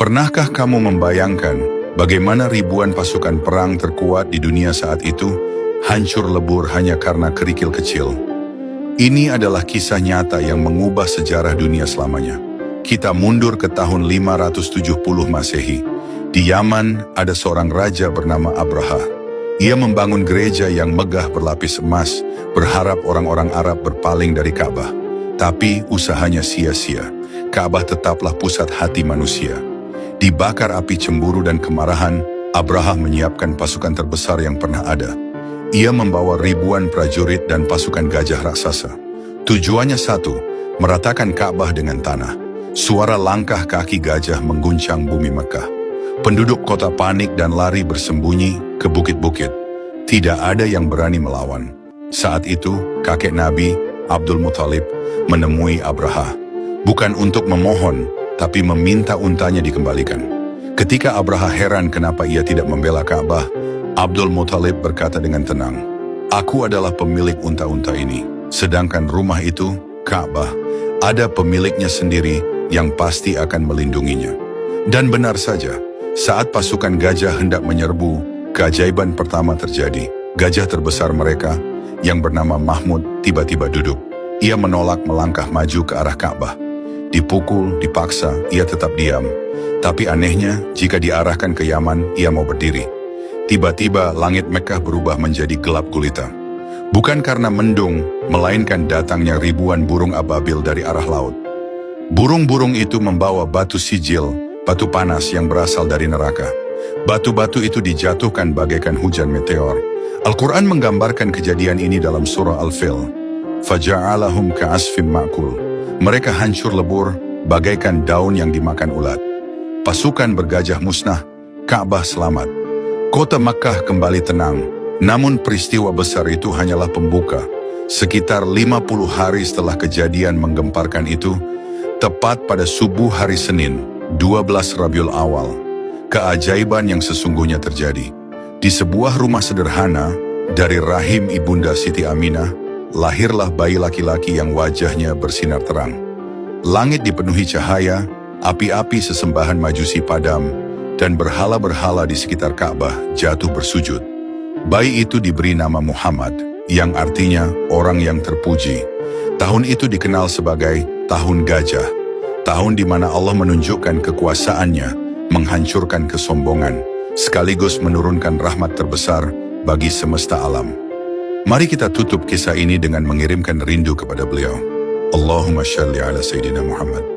Pernahkah kamu membayangkan bagaimana ribuan pasukan perang terkuat di dunia saat itu hancur lebur hanya karena kerikil kecil? Ini adalah kisah nyata yang mengubah sejarah dunia selamanya. Kita mundur ke tahun 570 Masehi. Di Yaman ada seorang raja bernama Abraha. Ia membangun gereja yang megah berlapis emas, berharap orang-orang Arab berpaling dari Ka'bah. Tapi usahanya sia-sia. Ka'bah tetaplah pusat hati manusia. Dibakar api cemburu dan kemarahan, Abraha menyiapkan pasukan terbesar yang pernah ada. Ia membawa ribuan prajurit dan pasukan gajah raksasa. Tujuannya satu, meratakan Ka'bah dengan tanah. Suara langkah kaki gajah mengguncang bumi Mekah. Penduduk kota panik dan lari bersembunyi ke bukit-bukit. Tidak ada yang berani melawan. Saat itu, kakek Nabi, Abdul Muthalib, menemui Abraha. Bukan untuk memohon, tapi meminta untanya dikembalikan. Ketika Abraha heran kenapa ia tidak membela Ka'bah, Abdul Muthalib berkata dengan tenang, "Aku adalah pemilik unta-unta ini, sedangkan rumah itu, Ka'bah, ada pemiliknya sendiri yang pasti akan melindunginya." Dan benar saja, saat pasukan gajah hendak menyerbu, keajaiban pertama terjadi. Gajah terbesar mereka, yang bernama Mahmud, tiba-tiba duduk. Ia menolak melangkah maju ke arah Ka'bah. Dipukul, dipaksa, ia tetap diam. Tapi anehnya, jika diarahkan ke Yaman, ia mau berdiri. Tiba-tiba langit Mekah berubah menjadi gelap gulita. Bukan karena mendung, melainkan datangnya ribuan burung ababil dari arah laut. Burung-burung itu membawa batu sijil, batu panas yang berasal dari neraka. Batu-batu itu dijatuhkan bagaikan hujan meteor. Al-Quran menggambarkan kejadian ini dalam surah Al-Fil. Faja'alahum ka'asfim ma'kul. Mereka hancur lebur bagaikan daun yang dimakan ulat. Pasukan bergajah musnah, Ka'bah selamat. Kota Makkah kembali tenang, namun peristiwa besar itu hanyalah pembuka. Sekitar 50 hari setelah kejadian menggemparkan itu, tepat pada subuh hari Senin, 12 Rabiul Awal, keajaiban yang sesungguhnya terjadi. Di sebuah rumah sederhana, dari rahim ibunda Siti Aminah, lahirlah bayi laki-laki yang wajahnya bersinar terang. Langit dipenuhi cahaya, api-api sesembahan majusi padam, dan berhala-berhala di sekitar Ka'bah jatuh bersujud. Bayi itu diberi nama Muhammad, yang artinya orang yang terpuji. Tahun itu dikenal sebagai Tahun Gajah, tahun di mana Allah menunjukkan kekuasaannya, menghancurkan kesombongan, sekaligus menurunkan rahmat terbesar bagi semesta alam. Mari kita tutup kisah ini dengan mengirimkan rindu kepada beliau. Allahumma shalli ala Sayyidina Muhammad.